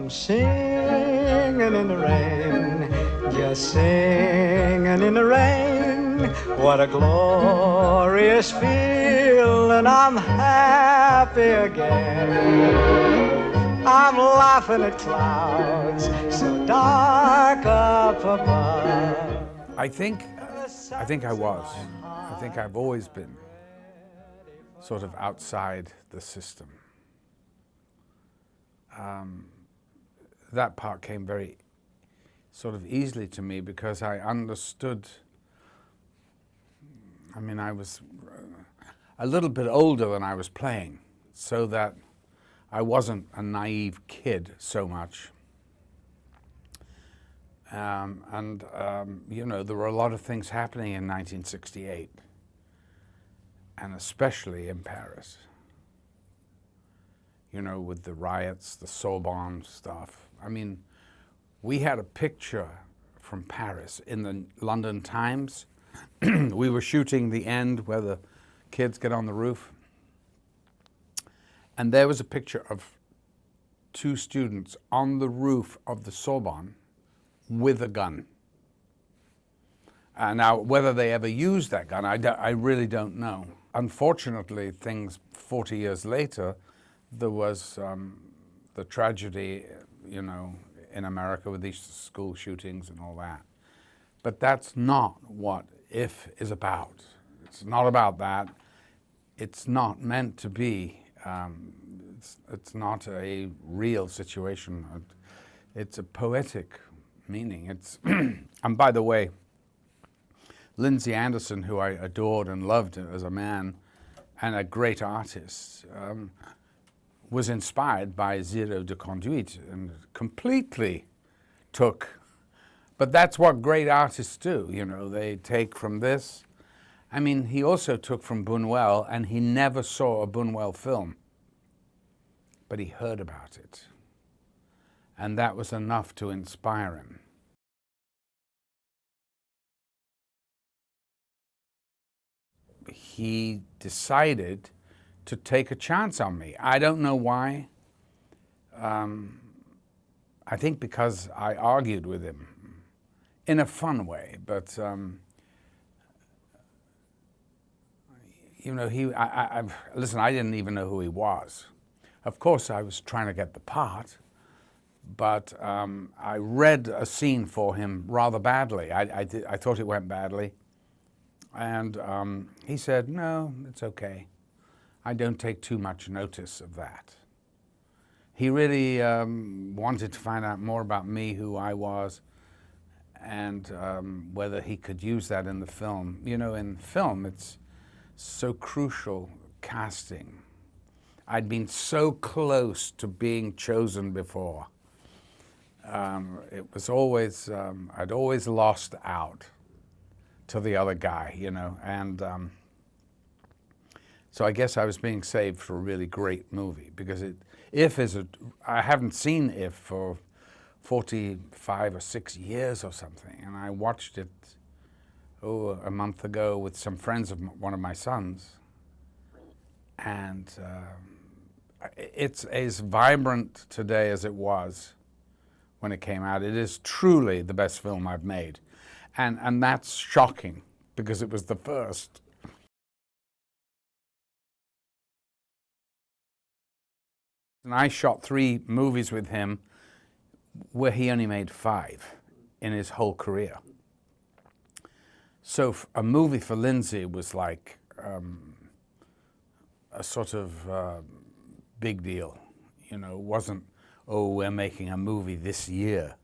I'm singing in the rain, just singing in the rain. What a glorious feeling, I'm happy again. I'm laughing at clouds so dark up above. I think I was. I think I've always been sort of outside the system. That part came very sort of easily to me because I understood. I mean, I was a little bit older than I was playing, so that I wasn't a naive kid so much. You know, there were a lot of things happening in 1968, and especially in Paris. You know, with the riots, the Sorbonne stuff. I mean, we had a picture from Paris in the London Times. We were shooting the end where the kids get on the roof. And there was a picture of two students on the roof of the Sorbonne with a gun. Now, whether they ever used that gun, I really don't know. Unfortunately, 40 years later, there was the tragedy, you know, in America with these school shootings and all that. But that's not what IF is about. It's not about that. It's not meant to be. It's not a real situation. It's a poetic meaning. It's and by the way, Lindsay Anderson, who I adored and loved as a man and a great artist, was inspired by Zero de Conduite and completely took. But that's what great artists do, you know, they take from this. I mean, he also took from Buñuel, and he never saw a Buñuel film, but he heard about it. And that was enough to inspire him. He decided to take a chance on me. I don't know why. I think because I argued with him in a fun way, but you know, listen, I didn't even know who he was. Of course, I was trying to get the part, but I read a scene for him rather badly. I thought it went badly. And he said, no, it's okay. I don't take too much notice of that. He really wanted to find out more about me, who I was, and whether he could use that in the film. You know, in film, it's so crucial, casting. I'd been so close to being chosen before. It was always, I'd always lost out to the other guy, you know, and so I guess I was being saved for a really great movie, because I haven't seen IF for 45 or 6 years or something, and I watched it a month ago with some friends of one of my sons, and it's as vibrant today as it was when it came out. It is truly the best film I've made. And that's shocking, because it was the first. And I shot 3 movies with him where he only made 5 in his whole career. So a movie for Lindsay was like a sort of big deal. You know, it wasn't, oh, we're making a movie this year.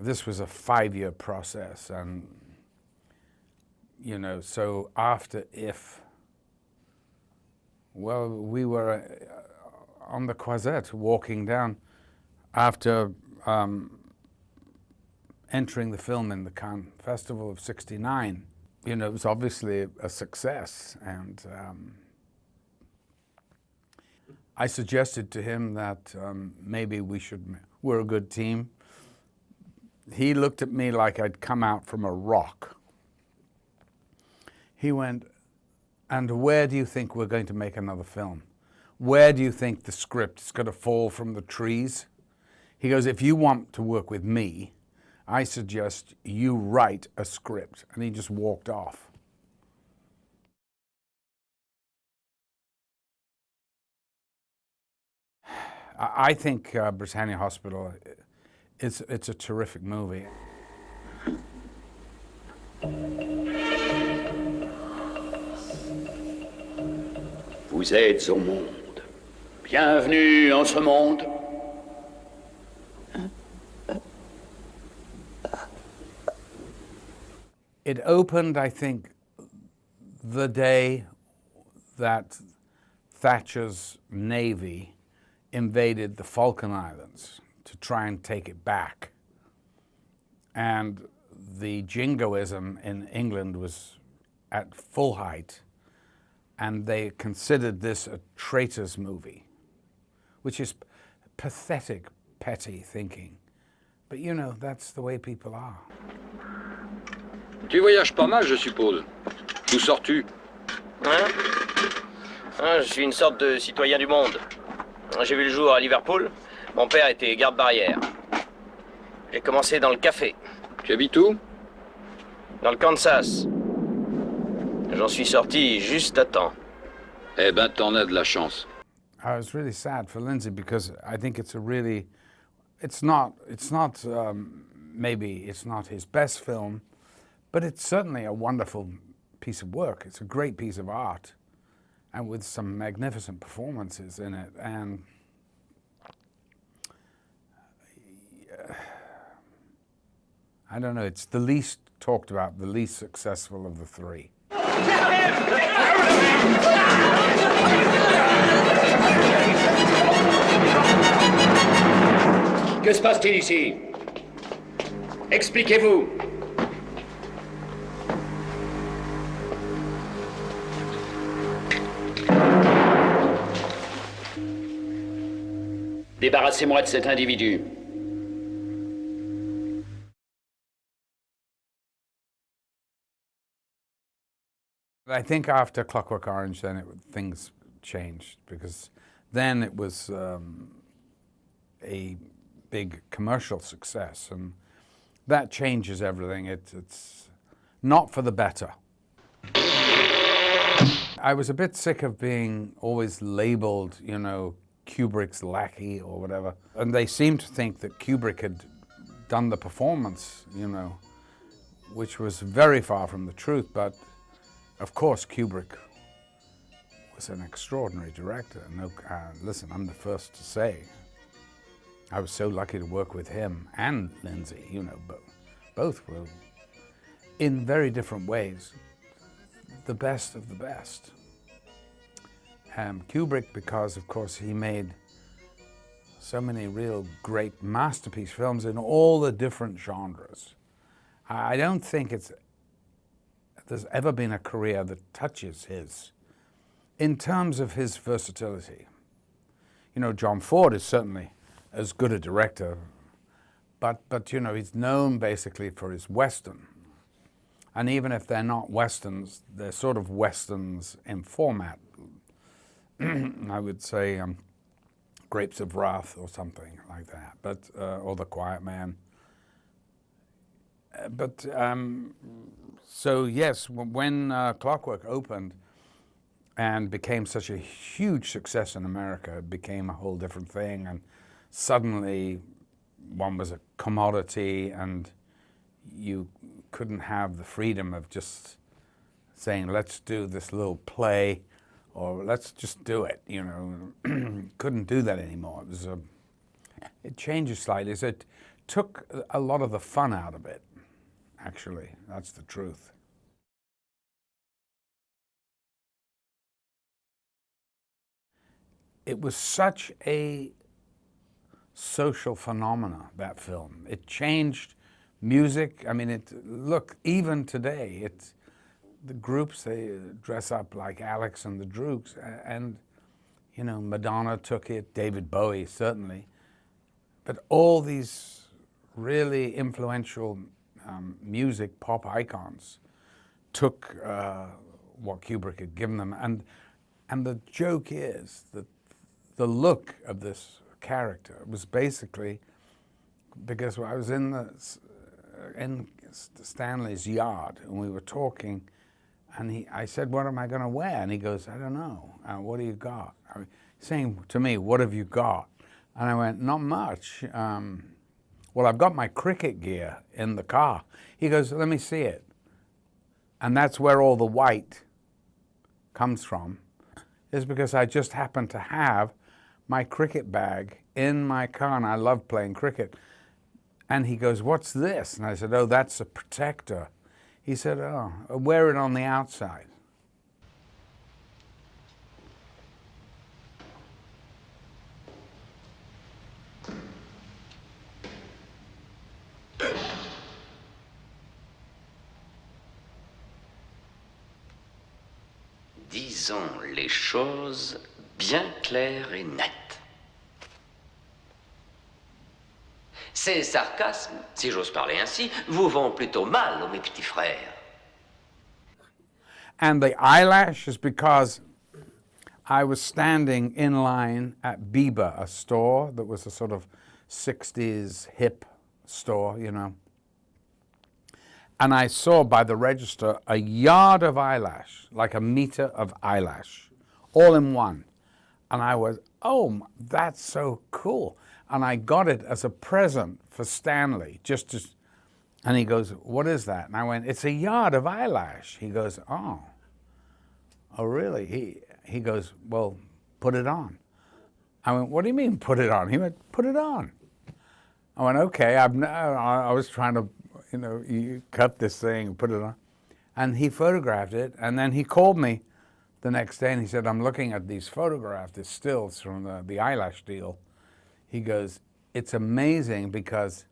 This was a 5-year process, and, you know, so after IF, well, we were on the Croisette walking down after entering the film in the Cannes Festival of '69. You know, it was obviously a success, and I suggested to him that maybe we're a good team. He looked at me like I'd come out from a rock. He went, and where do you think we're going to make another film? Where do you think the script is going to fall from the trees? He goes, if you want to work with me, I suggest you write a script. And he just walked off. I think Britannia Hospital, it's a terrific movie. Vous êtes au monde. Bienvenue en ce monde. It opened, I think, the day that Thatcher's Navy invaded the Falkland Islands to try and take it back. And the jingoism in England was at full height, and they considered this a traitor's movie, which is pathetic, petty thinking. But you know, that's the way people are. Tu voyages pas mal, je suppose. D'où sors-tu? Hein? Je suis une sorte de citoyen du monde. J'ai vu le jour à Liverpool. Mon père était garde-barrière. J'ai commencé dans le café. Tu habites où? Dans le Kansas. J'en suis sorti juste à temps. Eh ben, t'en as de la chance. I was really sad for Lindsay because I think it's a really, maybe it's not his best film, but it's certainly a wonderful piece of work. It's a great piece of art, and with some magnificent performances in it. And I don't know, it's the least talked about, the least successful of the three. Que se passe-t-il ici? Expliquez-vous. Débarrassez-moi de cet individu. I think after Clockwork Orange, then things changed, because then it was a big commercial success, and that changes everything. It's not for the better. I was a bit sick of being always labeled, you know, Kubrick's lackey or whatever, and they seemed to think that Kubrick had done the performance, you know, which was very far from the truth. But of course, Kubrick was an extraordinary director. No, listen, I'm the first to say, I was so lucky to work with him and Lindsay, you know, both were, in very different ways, the best of the best. Kubrick, because of course he made so many real great masterpiece films in all the different genres. I don't think there's ever been a career that touches his, in terms of his versatility. You know, John Ford is certainly as good a director, but you know, he's known basically for his Western. And even if they're not Westerns, they're sort of Westerns in format. I would say Grapes of Wrath or something like that, but or The Quiet Man. So yes, when Clockwork opened and became such a huge success in America, it became a whole different thing, and suddenly one was a commodity, and you couldn't have the freedom of just saying, let's do this little play, or let's just do it, you know. Couldn't do that anymore. It changes slightly. So it took a lot of the fun out of it, actually. That's the truth. It was such a social phenomena, that film. It changed music. I mean, look, even today, the groups, they dress up like Alex and the Droogs, and, you know, Madonna took it, David Bowie certainly, but all these really influential music, pop icons took what Kubrick had given them, and the joke is that the look of this character was basically because I was in Stanley's yard, and we were talking, and I said, "What am I going to wear?" And he goes, "I don't know. What do you got?" Saying to me, "What have you got?" And I went, "Not much. Well, I've got my cricket gear in the car." He goes, "Let me see it." And that's where all the white comes from, is because I just happened to have my cricket bag in my car, and I love playing cricket. And he goes, "What's this?" And I said, "Oh, that's a protector." He said, "Oh, wear it on the outside." Disons les choses bien claires et nettes. Ces sarcasmes, si j'ose parler ainsi, vous vont plutôt mal, mes petits frères. And the eyelash is because I was standing in line at Biba, a store that was a sort of 60s hip store, you know. And I saw by the register a yard of eyelash, like a meter of eyelash, all in one. And I was, "Oh, that's so cool." And I got it as a present for Stanley, and he goes, "What is that?" And I went, "It's a yard of eyelash." He goes, Oh, really?" He goes, "Well, put it on." I went, "What do you mean, put it on?" He went, "Put it on." I went, "Okay." I was trying to, you cut this thing and put it on. And he photographed it, and then he called me the next day, and he said, "I'm looking at these photographs, these stills from the eyelash deal." He goes, "It's amazing because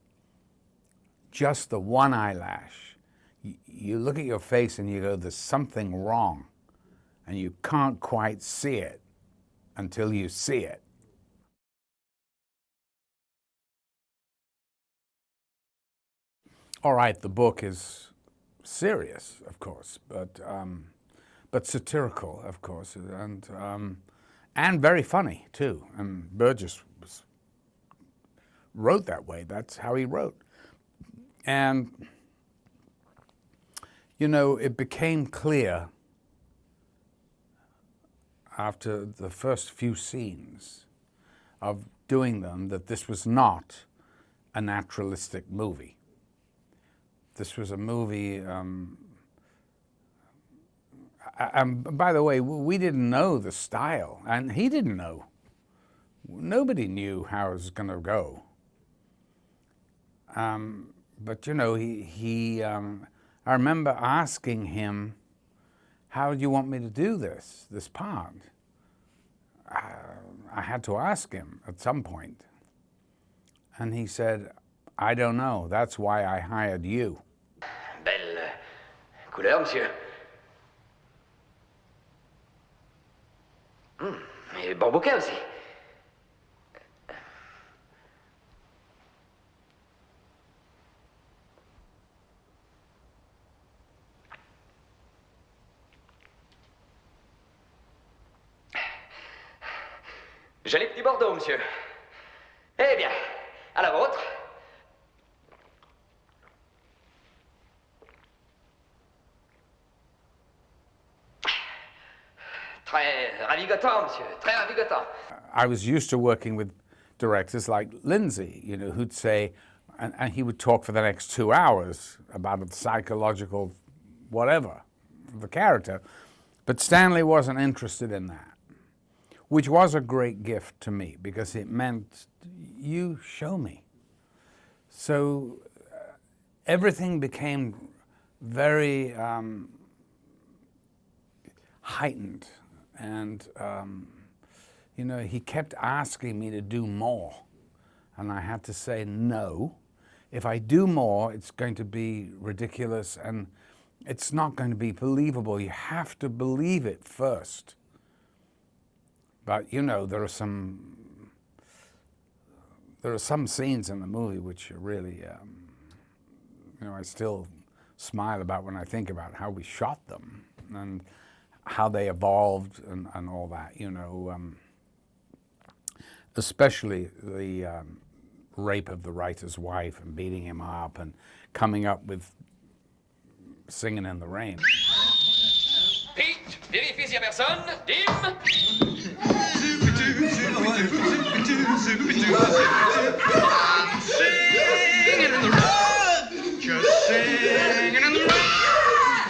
just the one eyelash, you look at your face and you go, there's something wrong, and you can't quite see it until you see it." All right, the book is serious, of course, but satirical, of course, and very funny too. And Burgess wrote that way. That's how he wrote. And it became clear after the first few scenes of doing them that this was not a naturalistic movie. This was a movie, and by the way, we didn't know the style, and he didn't know. Nobody knew how it was going to go. But I remember asking him, "How do you want me to do this part?" I had to ask him at some point. And he said, "I don't know. That's why I hired you." Belle couleur, monsieur. Et bon bouquet aussi. Joli petit Bordeaux, monsieur. Eh bien, à la vôtre. Très ravigotant, monsieur. Très ravigotant. I was used to working with directors like Lindsay, who'd say, and he would talk for the next 2 hours about the psychological whatever of the character. But Stanley wasn't interested in that, which was a great gift to me because it meant you show me. So everything became very heightened, and he kept asking me to do more, and I had to say no. If I do more, it's going to be ridiculous and it's not going to be believable. You have to believe it first. But there are some scenes in the movie which are really, I still smile about when I think about how we shot them and how they evolved and all that, especially rape of the writer's wife and beating him up and coming up with Singing in the Rain. Pete, vérifie s'il y a personne. Dim. Singing in the rain, just singing in the rain.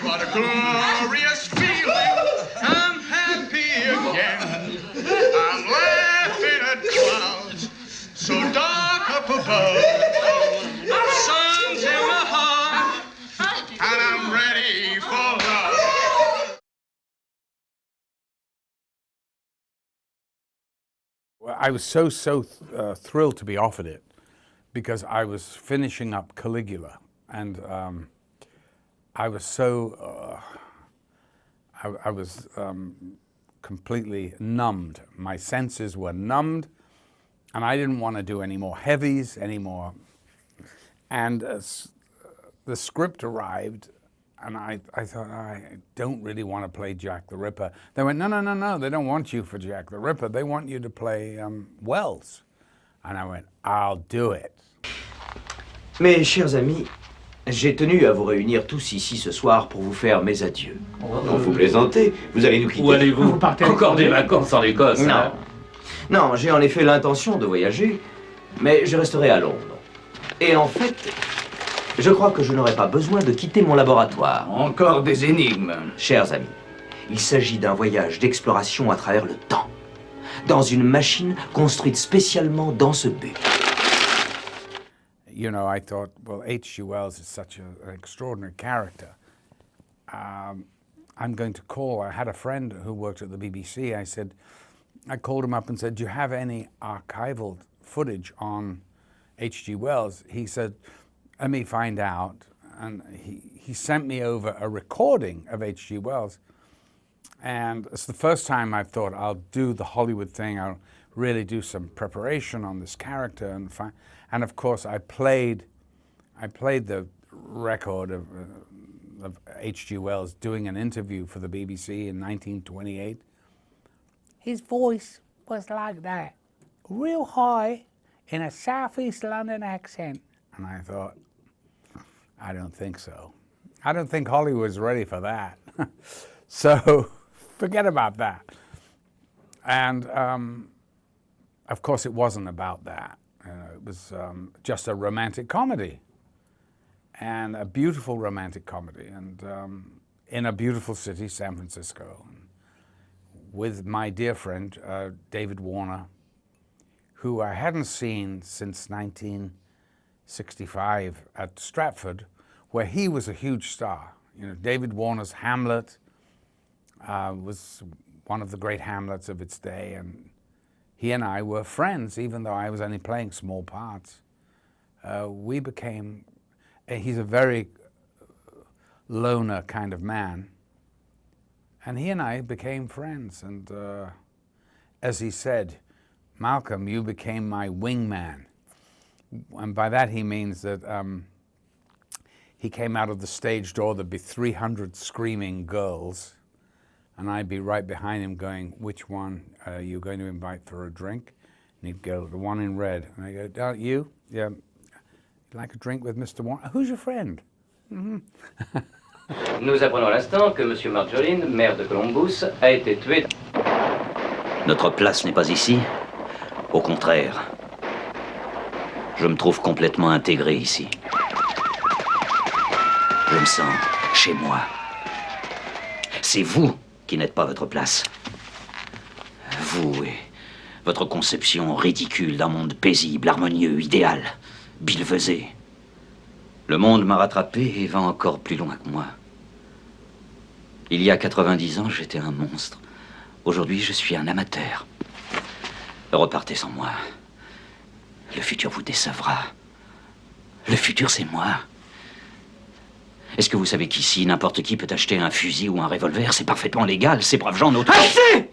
What a glorious feeling. I'm happy again. I'm laughing at clouds so dark up above. Sun's in my heart, and I'm ready for love. I was so thrilled to be offered it because I was finishing up Caligula, and I was so I was completely numbed. My senses were numbed, and I didn't want to do any more heavies anymore. And the script arrived, and I thought, I don't really want to play Jack the Ripper. They went, no, they don't want you for Jack the Ripper. They want you to play Wells. And I went, I'll do it. Mes chers amis, j'ai tenu à vous réunir tous ici ce soir pour vous faire mes adieux. Non, vous plaisantez. Vous allez nous quitter. Où allez-vous? Encore des vacances en Écosse? Non. Non, j'ai en effet l'intention de voyager, mais je resterai à Londres. Et en fait, je crois que je n'aurai pas besoin de quitter mon laboratoire. Encore des énigmes. Chers amis, il s'agit d'un voyage d'exploration à travers le temps, dans une machine construite spécialement dans ce but. You know, I thought, well, H.G. Wells is such an extraordinary character. I'm going to call. I had a friend who worked at the BBC. I called him up and said, do you have any archival footage on H.G. Wells? He said, let me find out. And he sent me over a recording of H.G. Wells. And it's the first time I've thought, I'll do the Hollywood thing. I'll really do some preparation on this character. And of course, I played the record of H.G. Wells doing an interview for the BBC in 1928. His voice was like that, real high in a Southeast London accent. And I thought, I don't think so. I don't think Hollywood's ready for that. So forget about that. And of course, it wasn't about that. It was just a romantic comedy, and a beautiful romantic comedy, and in a beautiful city, San Francisco, and with my dear friend, David Warner, who I hadn't seen since 1965 at Stratford, where he was a huge star. You know, David Warner's Hamlet was one of the great Hamlets of its day, and he and I were friends, even though I was only playing small parts. We became, he's a very loner kind of man, and he and I became friends. And as he said, Malcolm, you became my wingman. And by that he means that he came out of the stage door, there'd be 300 screaming girls, and I'd be right behind him going, which one are you going to invite for a drink? And he'd go, the one in red. And I go, oh, you? Yeah. You like a drink with Mr. Warner? Who's your friend? Mm-hmm. Nous apprenons à l'instant que M. Marjolin, maire de Columbus, a été tué. Notre place n'est pas ici. Au contraire, je me trouve complètement intégré ici. Je me sens chez moi. C'est vous qui n'êtes pas votre place. Vous et votre conception ridicule d'un monde paisible, harmonieux, idéal, billevesé. Le monde m'a rattrapé et va encore plus loin que moi. Il y a 90 ans, j'étais un monstre. Aujourd'hui, je suis un amateur. Repartez sans moi. Le futur vous décevra. Le futur, c'est moi. Est-ce que vous savez qu'ici, n'importe qui peut acheter un fusil ou un revolver? C'est parfaitement légal, ces braves gens n'ont... Assez!